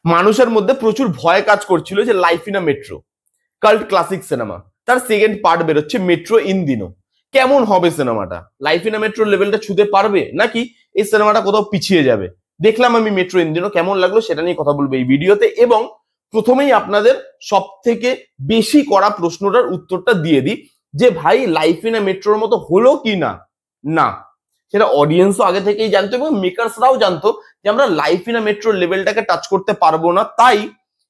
মানুষের মধ্যে প্রচুর ভয় কাজ করছিল যে life in a metro, cult classic cinema, তার সেকেন্ড পার্ট বেরোচ্ছে মেট্রো ইন দিনো। কেমন হবে সিনেমাটা? লাইফ ইন আ মেট্রো লেভেলটা ছুঁতে পারবে নাকি এই সিনেমাটা কোথাও পিছিয়ে যাবে? দেখলাম আমি মেট্রো ইন দিনো, কেমন লাগলো সেটা নিয়ে কথা বলবো এই ভিডিওতে। এবং প্রথমেই আপনাদের সব থেকে বেশি করা প্রশ্নটার উত্তরটা দিয়ে দিই যে ভাই লাইফ ইন আ মেট্রোর মতো হলো কি না। না, সেটা অডিয়েন্সও আগে থেকেই জানতো এবং মেকার্সরাও জানতো যে আমরা লাইফ ইন আ মেট্রো লেভেলটাকে টাচ করতে পারবো না। তাই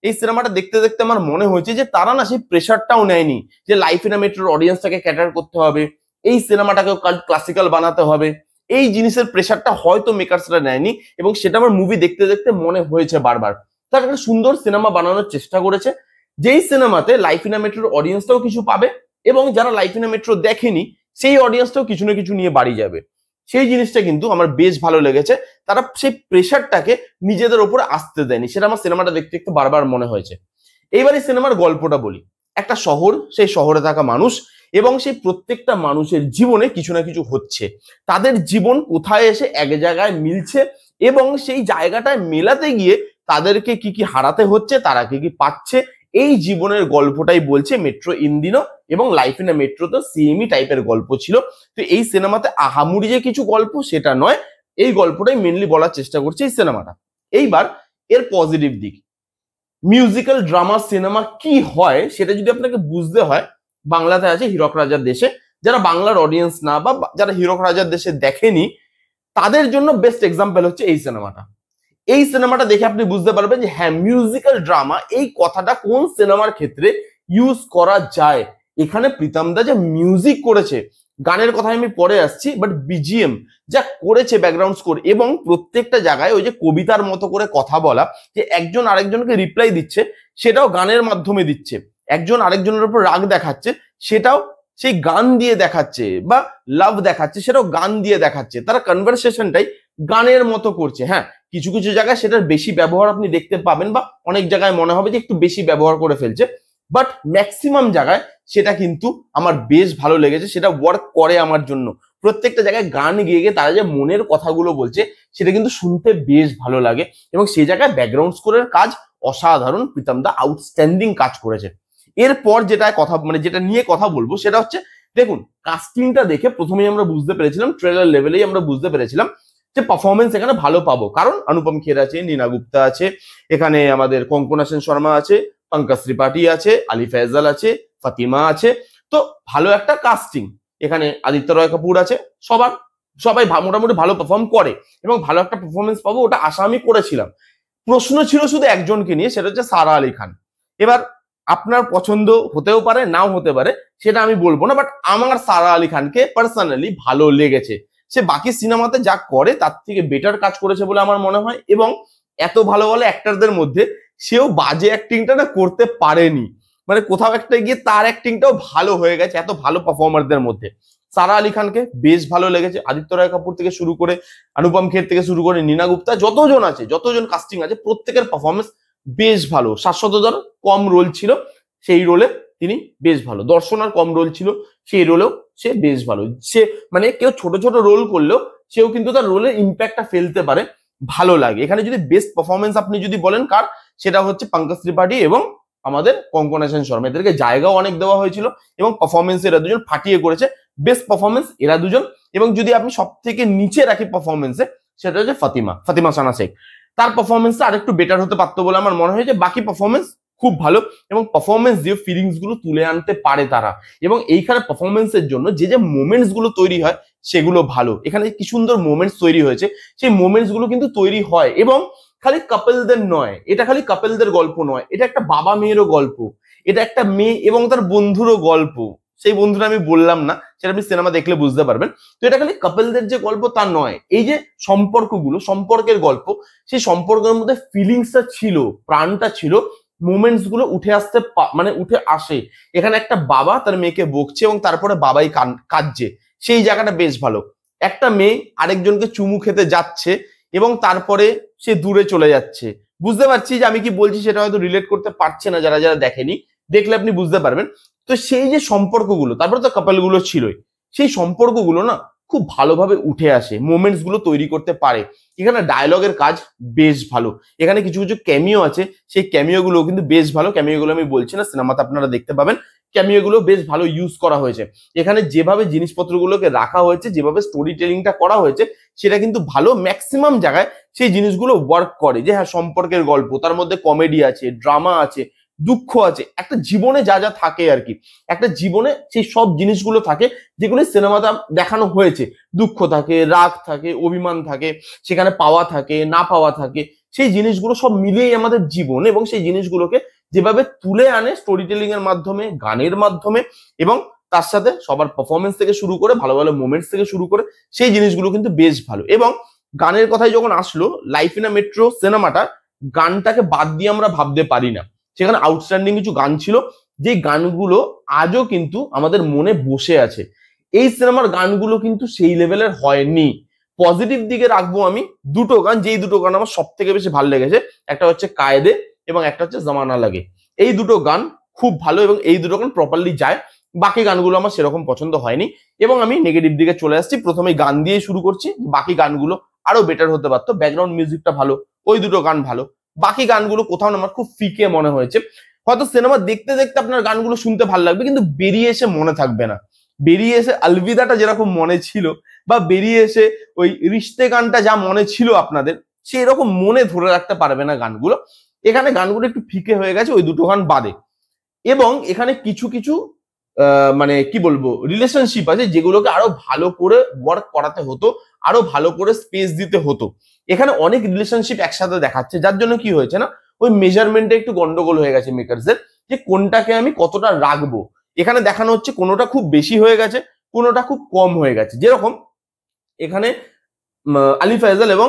এই সিনেমাটা দেখতে দেখতে আমার মনে হয়েছে যে তারা না সেই প্রেশারটাও নেয়নি যে লাইফ ইন আ মেট্রোর অডিয়েন্সটাকে ক্যাটার করতে হবে, এই সিনেমাটাকেও কাল্ট ক্লাসিক্যাল বানাতে হবে। এই জিনিসের প্রেশারটা হয়তো মেকার্সরা নেয়নি এবং সেটা আমার মুভি দেখতে দেখতে মনে হয়েছে বারবার। তারা একটা সুন্দর সিনেমা বানানোর চেষ্টা করেছে, যেই সিনেমাতে লাইফ ইন আ মেট্রোর অডিয়েন্সটাও কিছু পাবে এবং যারা লাইফ ইন আ মেট্রো দেখেনি সেই অডিয়েন্সটাও কিছু না কিছু নিয়ে বাড়ি যাবে। সেই জিনিসটা কিন্তু আমার বেশ ভালো লেগেছে। তারা সেই প্রেশারটাকে নিজেদের ওপরে আসতে দেয়নি, সেটা আমার সিনেমাটা দেখতে একটু বারবার মনে হয়েছে। এইবার এই সিনেমার গল্পটা বলি। একটা শহর, সেই শহরে থাকা মানুষ এবং সেই প্রত্যেকটা মানুষের জীবনে কিছু না কিছু হচ্ছে। তাদের জীবন কোথায় এসে এক জায়গায় মিলছে এবং সেই জায়গাটায় মেলাতে গিয়ে তাদেরকে কি কি হারাতে হচ্ছে, তারা কি কি পাচ্ছে, এই জীবনের গল্পটাই বলছে মেট্রো ইন দিনো। এবং লাইফ ইন আ মেট্রো তো সেমই টাইপের গল্প ছিল। তো এই সিনেমাতে আহামরি যে কিছু গল্প সেটা নয়, এই গল্পটাই মেনলি বলার চেষ্টা করছে এই সিনেমাটা। এইবার এর পজিটিভ দিক, মিউজিক্যাল ড্রামা সিনেমা কি হয় সেটা যদি আপনাকে বুঝতে হয়, বাংলাতে আছে হীরক রাজার দেশে। যারা বাংলার অডিয়েন্স না বা যারা হীরক রাজার দেশে দেখেনি তাদের জন্য বেস্ট এক্সাম্পল হচ্ছে এই সিনেমাটা। এই সিনেমাটা দেখে আপনি বুঝতে পারবেন যে হ্যাঁ, মিউজিক্যাল ড্রামা এই কথাটা কোন সিনেমার ক্ষেত্রে ইউজ করা যায়। এখানে প্রীতম দা যে মিউজিক করেছে, গানের কথায় আমি পরে আসছি, বাট বিজিএম যা করেছে, ব্যাকগ্রাউন্ড স্কোর, এবং প্রত্যেকটা জায়গায় ওই যে কবিতার মতো করে কথা বলা, যে একজন আরেকজনকে রিপ্লাই দিচ্ছে সেটাও গানের মাধ্যমে দিচ্ছে, একজন আরেকজনের উপর রাগ দেখাচ্ছে সেটাও সেই গান দিয়ে দেখাচ্ছে, বা লাভ দেখাচ্ছে সেটাও গান দিয়ে দেখাচ্ছে। তারা কনভারসেশনটাই গানের মতো করছে। হ্যাঁ, কিছু কিছু জায়গায় সেটার বেশি ব্যবহার আপনি দেখতে পাবেন বা অনেক জায়গায় মনে হবে যে একটু বেশি ব্যবহার করে ফেলছে, বাট ম্যাক্সিমাম জায়গায় সেটা কিন্তু আমার বেশ ভালো লেগেছে, সেটা ওয়ার্ক করে আমার জন্য। প্রত্যেকটা জায়গায় গান গিয়ে গিয়ে তারা যে মনের কথাগুলো বলছে সেটা কিন্তু শুনতে বেশ ভালো লাগে এবং সেই জায়গায় ব্যাকগ্রাউন্ড স্কোরের কাজ অসাধারণ। প্রীতম দা আউটস্ট্যান্ডিং কাজ করেছে। এরপর যেটা কথা মানে যেটা নিয়ে কথা বলবো সেটা হচ্ছে, দেখুন কাস্টিংটা দেখে প্রথমেই আমরা বুঝতে পেরেছিলাম, ট্রেলার লেভেলেই আমরা বুঝতে পেরেছিলাম যে পারফরমেন্স এখানে ভালো পাবো, কারণ অনুপম খের আছে, নীনা গুপ্তা আছে, এখানে আমাদের কঙ্কনা সেন শর্মা আছে, পঙ্কজ ত্রিপাঠী আছে, আলি ফেজাল আছে, ফাতিমা আছে। তো ভালো একটা কাস্টিং। এখানে আদিত্য রয় কাপুর আছে। সবাই মোটামুটি ভালো পারফর্ম করে এবং ভালো একটা পারফরমেন্স পাবো ওটা আশা আমি করেছিলাম। প্রশ্ন ছিল শুধু একজনকে নিয়ে, সেটা হচ্ছে সারা আলি খান। এবার আপনার পছন্দ হতেও পারে, নাও হতে পারে, সেটা আমি বলবো না, বাট আমার সারা আলি খানকে পার্সোনালি ভালো লেগেছে। সে বাকি সিনেমাতে যা করে তার থেকে বেটার কাজ করেছে বলে আমার মনে হয়। এবং এত ভালো ভালো অ্যাক্টরদের মধ্যে সেও বাজে অ্যাক্টিংটা না করতে পারেনি, মানে কোথাও একটা গিয়ে তার অ্যাক্টিংটাও ভালো হয়ে গেছে এত ভালো পারফর্মারদের মধ্যে। সারা আলি খানকে বেশ ভালো লেগেছে। আদিত্য রায় কাপুর থেকে শুরু করে, অনুপম খের থেকে শুরু করে, নীনা গুপ্তা, যতজন আছে, যতজন কাস্টিং আছে, প্রত্যেকের পারফরমেন্স বেশ ভালো। শাশ্বতদার কম রোল ছিল, সেই রোলে তিনি বেশ ভালো। দর্শনার কম রোল ছিল, সেই রোলেও সে বেশ ভালো। সে মানে কেউ ছোট ছোট রোল করলেও সেও কিন্তু তার রোলের ইম্প্যাক্টটা ফেলতে পারে, ভালো লাগে। এখানে যদি বেস্ট পারফরমেন্স আপনি যদি বলেন কার, সেটা হচ্ছে পঙ্কজ ত্রিপাঠী এবং আমাদের কঙ্কনা সেন শর্মা। এদেরকে জায়গাও অনেক দেওয়া হয়েছিল এবং পারফরমেন্স এরা দুজন ফাটিয়ে করেছে। বেস্ট পারফরমেন্স এরা দুজন। এবং যদি আপনি সব থেকে নিচে রাখি পারফরমেন্সে, সেটা হচ্ছে ফাতিমা সানা শেখ। তার পারফরমেন্সটা আরেকটু বেটার হতে পারতো বলে আমার মনে হয়। যে বাকি পারফরমেন্স খুব ভালো এবং পারফরমেন্স দিয়ে ফিলিংস গুলো তুলে আনতে পারে তারা। এবং এইখানে পারফরমেন্সের জন্য যে যে মোমেন্টস গুলো তৈরি হয় সেগুলো ভালো। এখানে কি সুন্দর মোমেন্টস তৈরি হয়েছে, সেই মোমেন্টস গুলো কিন্তু তৈরি হয়। এবং খালি কাপলদের নয়, এটা খালি কাপলদের গল্প নয়, এটা একটা বাবা মেয়েরও গল্প, এটা একটা মেয়ে এবং তার বন্ধুরও গল্প। সেই বন্ধুরা আমি বললাম না, সেটা আপনি সিনেমা দেখলে বুঝতে পারবেন। তো এটা খালি কাপলদের যে গল্প তা নয়, এই যে সম্পর্কগুলো, সম্পর্কের গল্প, সেই সম্পর্কের মধ্যে ফিলিংসটা ছিল, প্রাণটা ছিল, মোমেন্টস গুলো উঠে আসতে মানে উঠে আসে। এখানে একটা বাবা তার মেয়েকে বকছে এবং তারপরে বাবাই কাঁদছে, সেই জায়গাটা বেশ ভালো। একটা মেয়ে আরেকজনকে চুমু খেতে যাচ্ছে এবং তারপরে সে দূরে চলে যাচ্ছে। বুঝতে পারছি যে আমি কি বলছি সেটা হয়তো রিলেট করতে পারছে না যারা যারা দেখেনি, দেখলে আপনি বুঝতে পারবেন। তো সেই যে সম্পর্কগুলো, তারপরে তো কাপলগুলো ছিলই, সেই সম্পর্কগুলো না খুব ভালোভাবে উঠে আসে, মোমেন্টস গুলো তৈরি করতে পারে। এখানে ডায়লগের কাজ বেশ ভালো, এখানে কিছু কিছু ক্যামিও আছে, সেই ক্যামিও গুলো কিন্তু বেশ ভালো। ক্যামিও গুলো আমি বলছি না, সিনেমাতে আপনারা দেখতে পাবেন ক্যামিও গুলো বেশ ভালো ইউজ করা হয়েছে। এখানে যেভাবে জিনিসপত্রগুলোকে রাখা হয়েছে, যেভাবে স্টোরি টেলিংটা করা হয়েছে, সেটা কিন্তু ভালো। ম্যাক্সিমাম জায়গায় সেই জিনিসগুলো ওয়ার্ক করে, যে হ্যাঁ সম্পর্কের গল্প, তার মধ্যে কমেডি আছে, ড্রামা আছে, দুঃখ আছে, একটা জীবনে যা যা থাকে আর কি, একটা জীবনে সেই সব জিনিসগুলো থাকে যেগুলো সিনেমাতে দেখানো হয়েছে। দুঃখ থাকে, রাগ থাকে, অভিমান থাকে, সেখানে পাওয়া থাকে, না পাওয়া থাকে, সেই জিনিসগুলো সব মিলিয়েই আমাদের জীবন। এবং সেই জিনিসগুলোকে যেভাবে তুলে আনে স্টোরি টেলিং এর মাধ্যমে, গানের মাধ্যমে, এবং তার সাথে সবার পারফরমেন্স থেকে শুরু করে ভালো ভালো মোমেন্টস থেকে শুরু করে, সেই জিনিসগুলো কিন্তু বেশ ভালো। এবং গানের কথাই যখন আসলো, লাইফ ইন আ মেট্রো সিনেমাটা গানটাকে বাদ দিয়ে আমরা ভাবতে পারি না। সেখানে আউটস্ট্যান্ডিং কিছু গান ছিল, যে গানগুলো আজও কিন্তু আমাদের মনে বসে আছে। এই সিনেমার গানগুলো কিন্তু সেই লেভেলের হয়নি। পজিটিভ দিকে রাখবো আমি দুটো গান, যেই দুটো গান আমার সব থেকে বেশি ভালো লেগেছে, একটা হচ্ছে কায়দে এবং একটা হচ্ছে জামানা লাগে। এই দুটো গান খুব ভালো এবং এই দুটো গান প্রপারলি যায়। বাকি গানগুলো আমার সেরকম পছন্দ হয়নি। এবং আমি নেগেটিভ দিকে চলে আসছি, প্রথমে গান দিয়ে শুরু করছি। বাকি গানগুলো আরো বেটার হতে পারতো, ব্যাকগ্রাউন্ড মিউজিকটা ভালো, ওই দুটো গান ভালো। বাকি গানগুলো কোথাও না আমার খুব ফিকে মনে হয়েছে। হয়তো সিনেমা দেখতে দেখতে আপনার গানগুলো শুনতে ভালো লাগবে, কিন্তু বেরিয়ে এসে মনে থাকবে না। বেরিয়ে এসে আলবিদাটা যেরকম মনে ছিল, বা বেরিয়ে এসে ওই রিশতে গানটা যা মনে ছিল আপনাদের, সেই রকম মনে ধরে রাখতে পারবে না গানগুলো। এখানে গানগুলো একটু ফিকে হয়ে গেছে ওই দুটো গান বাদে। এবং এখানে কিছু কিছু মানে কি বলবো, রিলেশনশিপ আছে যেগুলোকে আরো ভালো করে ওয়ার্ক করাতে হতো, আরো ভালো করে স্পেস দিতে হতো। এখানে অনেক রিলেশনশিপ একসাথে দেখাচ্ছে, যার জন্য কি হয়েছে না, ওই মেজারমেন্টে একটু গন্ডগোল হয়ে গেছে মেকারসদের, যে কোনটাকে আমি কতটা রাখবো। এখানে দেখানো হচ্ছে কোনোটা খুব বেশি হয়ে গেছে, কোনোটা খুব কম হয়ে গেছে। যেরকম এখানে আলি ফায়জাল এবং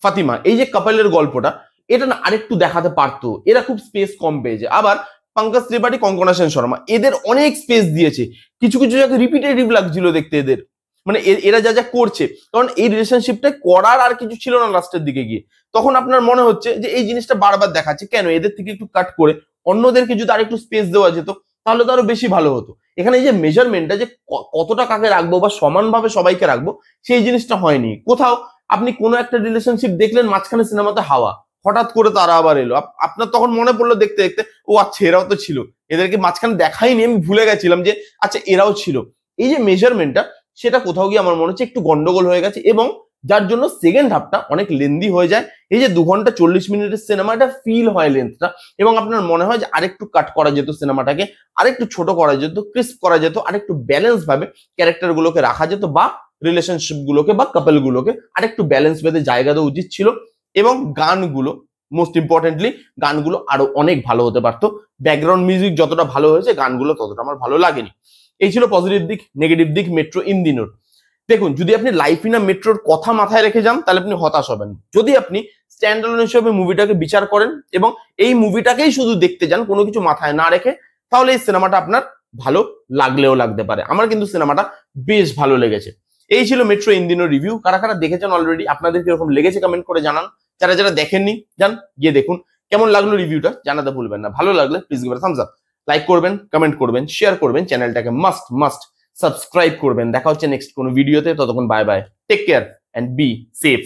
ফাতিমা, এই যে কাপলের গল্পটা, এটা না আরেকটু দেখাতে পারতো, এরা খুব স্পেস কম পেয়েছে। আবার পঙ্কজ ত্রিপাঠী, কঙ্কনা সেন শর্মা, এদের অনেক স্পেস দিয়েছে। কিছু কিছু জায়গায় রিপিটেটিভ লাগছিল দেখতে এদের, মানে এরা যা যা করছে, কারণ এই রিলেশনশিপটা করার আর কিছু ছিল না লাস্টের দিকে গিয়ে। তখন আপনার মনে হচ্ছে যে এই জিনিসটা বারবার দেখাচ্ছে কেন, এদের থেকে একটু কাট করে অন্যদেরকে যদি আরেকটু স্পেস দেওয়া যেত, তাহলে তো আরো বেশি ভালো হতো। এখানে এই যে মেজারমেন্টটা, যে কতটা কাকে রাখবো বা সমানভাবে সবাইকে রাখবো, সেই জিনিসটা হয়নি কোথাও। আপনি কোনো একটা রিলেশনশিপ দেখলেন, মাঝখানে সিনেমাতে হাওয়া, হঠাৎ করে তারা আবার এলো, আপনার তখন মনে পড়লো দেখতে দেখতে, ও আচ্ছা এরাও তো ছিল, এদেরকে মাঝখানে দেখাইনি, আমি ভুলে গেছিলাম যে আচ্ছা এরাও ছিল। এই যে মেজারমেন্টটা, সেটা কোথাও গিয়ে আমার মনে হচ্ছে একটু গন্ডগোল হয়ে গেছে, এবং যার জন্য সেকেন্ড হাফটা অনেক লেন্দি হয়ে যায়। এই যে 2 ঘন্টা 40 মিনিটের সিনেমা, এটা ফিল হয় লেন্থটা, এবং আপনার মনে হয় যে আরেকটু কাট করা যেত সিনেমাটাকে, আরেকটু ছোট করা যেত, ক্রিস্প করা যেত, আরেকটু ব্যালেন্স ভাবে ক্যারেক্টার গুলোকে রাখা যেত, বা রিলেশনশিপ গুলোকে বা কাপল গুলোকে আরেকটু ব্যালেন্স বেঁধে জায়গা দেওয়া উচিত ছিল। এবং গানগুলো, মোস্ট ইম্পর্টেন্টলি, গানগুলো আরো অনেক ভালো হতে পারতো। ব্যাকগ্রাউন্ড মিউজিক যতটা ভালো হয়েছে, গানগুলো ততটা আমার ভালো লাগেনি। এই ছিল পজিটিভ দিক। নেগেটিভ দিক মেট্রো ইন দিনোর, দেখুন, যদি আপনি লাইফ ইন আ মেট্রোর কথা মাথায় রেখে যান, তাহলে আপনি হতাশ হবেন। যদি আপনি স্ট্যান্ডঅ্যালোন হিসেবে মুভিটাকে বিচার করেন এবং এই মুভিটাকেই শুধু দেখতে যান, কোনো কিছু মাথায় না রেখে, তাহলে এই সিনেমাটা আপনার ভালো লাগলেও লাগতে পারে। আমার কিন্তু সিনেমাটা বেশ ভালো লেগেছে। এই ছিল মেট্রো ইন দিনোর রিভিউ। কারা কারা দেখেছেন অলরেডি, আপনাদের কিরকম লেগেছে কমেন্ট করে জানান। যারা যারা দেখেননি, যান গিয়ে দেখুন। কেমন লাগলো রিভিউটা জানাতে ভুলবেন না। ভালো লাগলে please give a Thums up, like করবেন, কমেন্ট করবেন, শেয়ার করবেন, চ্যানেলটাকে মাস্ট মাস্ট সাবস্ক্রাইব করবেন। দেখা হচ্ছে নেক্সট কোনো ভিডিওতে, ততক্ষণ bye bye, take care and be safe.